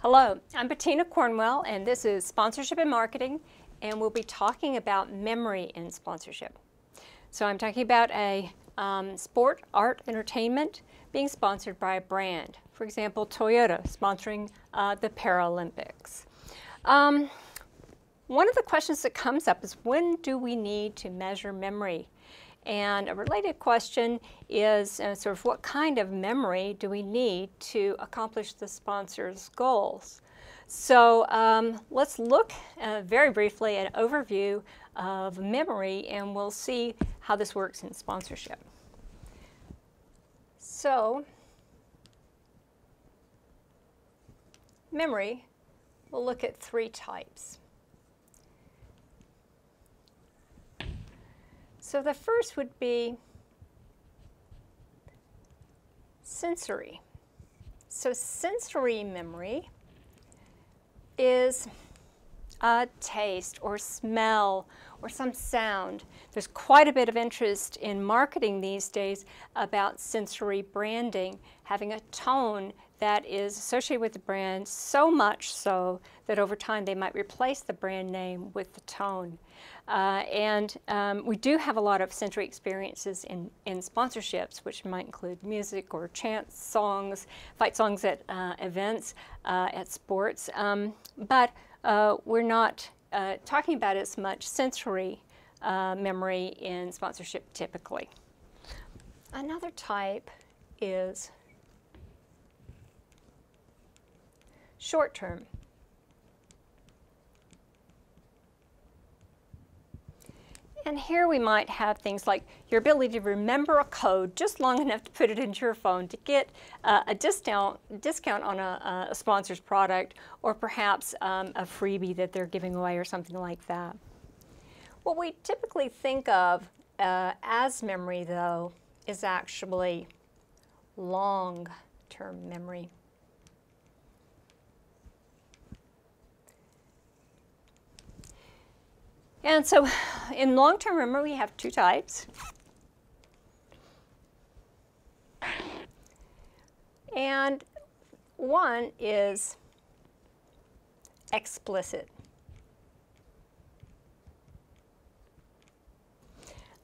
Hello, I'm Bettina Cornwell, and this is Sponsorship and Marketing, and we'll be talking about memory in sponsorship. So I'm talking about a sport, art, entertainment being sponsored by a brand. For example, Toyota sponsoring the Paralympics. One of the questions that comes up is, when do we need to measure memory? And a related question is sort of, what kind of memory do we need to accomplish the sponsor's goals? So let's look very briefly at an overview of memory, and we'll see how this works in sponsorship. So memory, we'll look at three types. So the first would be sensory. So sensory memory is a taste or smell or some sound. There's quite a bit of interest in marketing these days about sensory branding, having a tone that is associated with the brand, so much so that over time they might replace the brand name with the tone. We do have a lot of sensory experiences in sponsorships, which might include music or chant songs, fight songs at events, at sports. But we're not talking about as much sensory memory in sponsorship typically. Another type is short-term. And here we might have things like your ability to remember a code just long enough to put it into your phone to get a discount on a sponsor's product, or perhaps a freebie that they're giving away or something like that. What we typically think of as memory, though, is actually long-term memory. And so in long-term memory, we have two types. And one is explicit.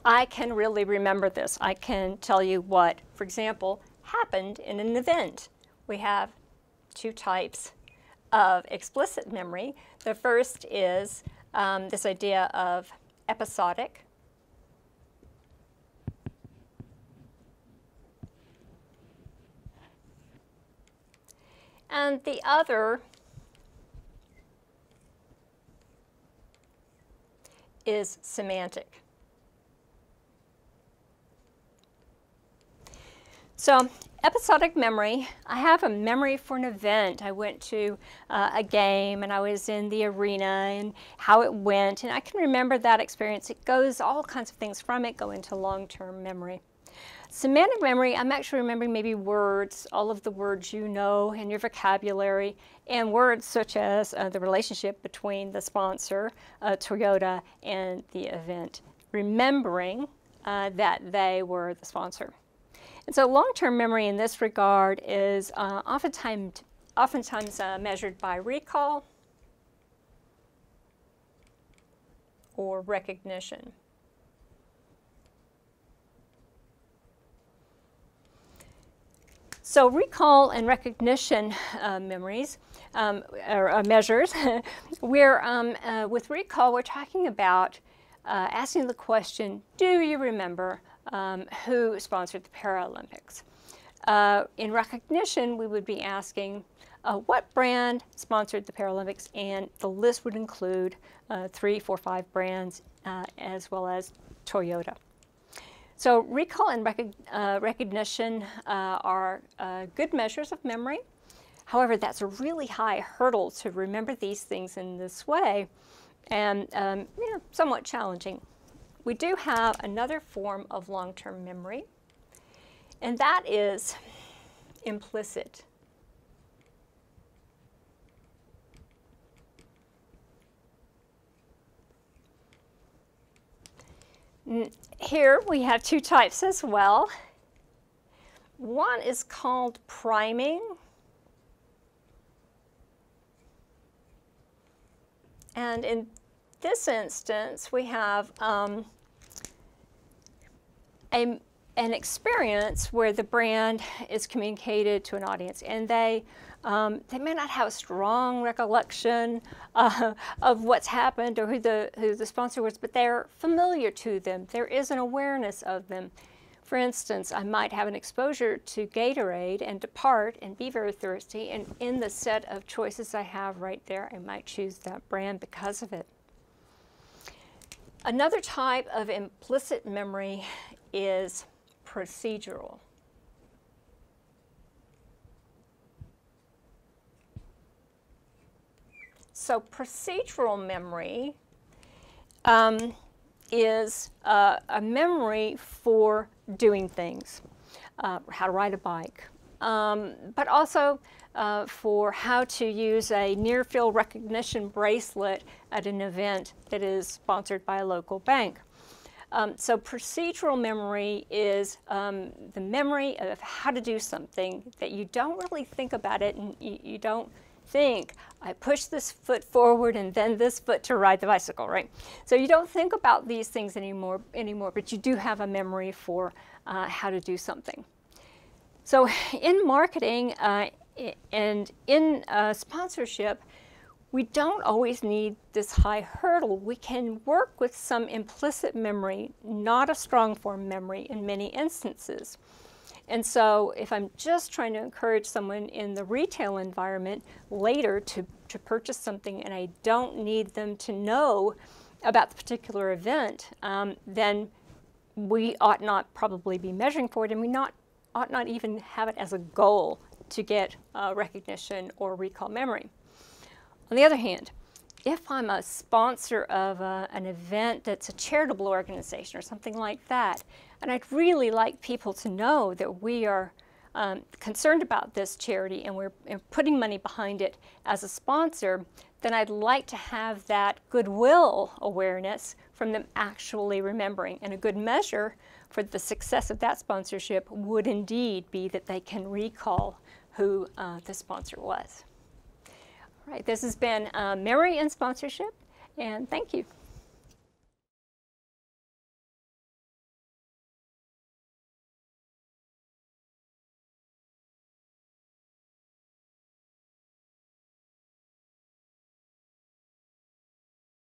I can really remember this. I can tell you what, for example, happened in an event. We have two types of explicit memory. The first is this idea of episodic. And the other is semantic. So episodic memory, I have a memory for an event. I went to a game and I was in the arena and how it went, and I can remember that experience. It goes, all kinds of things from it go into long-term memory. Semantic memory, I'm actually remembering maybe words, all of the words you know in your vocabulary, and words such as the relationship between the sponsor, Toyota, and the event, remembering that they were the sponsor. And so long-term memory in this regard is oftentimes measured by recall or recognition. So recall and recognition memories or measures, with recall, we're talking about asking the question, do you remember who sponsored the Paralympics? In recognition, we would be asking what brand sponsored the Paralympics, and the list would include 3, 4, 5 brands as well as Toyota. So recall and recognition are good measures of memory. However, that's a really high hurdle to remember these things in this way, and somewhat challenging. We do have another form of long-term memory, and that is implicit. Here we have two types as well. One is called priming, And in this instance, we have an experience where the brand is communicated to an audience, and they may not have a strong recollection of what's happened or who the sponsor was, but they're familiar to them. There is an awareness of them. For instance, I might have an exposure to Gatorade and depart and be very thirsty, and in the set of choices I have right there, I might choose that brand because of it. Another type of implicit memory is procedural. So procedural memory is a memory for doing things, how to ride a bike, but also for how to use a near-field recognition bracelet at an event that is sponsored by a local bank. So procedural memory is the memory of how to do something that you don't really think about it, and you don't think, I push this foot forward and then this foot to ride the bicycle, right? So you don't think about these things anymore, but you do have a memory for how to do something. So in marketing and in sponsorship, we don't always need this high hurdle. We can work with some implicit memory, not a strong form memory in many instances. And so if I'm just trying to encourage someone in the retail environment later to purchase something, and I don't need them to know about the particular event, then we ought not probably be measuring for it, and we ought not even have it as a goal to get recognition or recall memory. On the other hand, if I'm a sponsor of an event that's a charitable organization or something like that, and I'd really like people to know that we are concerned about this charity and we're putting money behind it as a sponsor, then I'd like to have that goodwill awareness from them actually remembering. And a good measure for the success of that sponsorship would indeed be that they can recall who the sponsor was. All right, this has been Memory and Sponsorship, and thank you.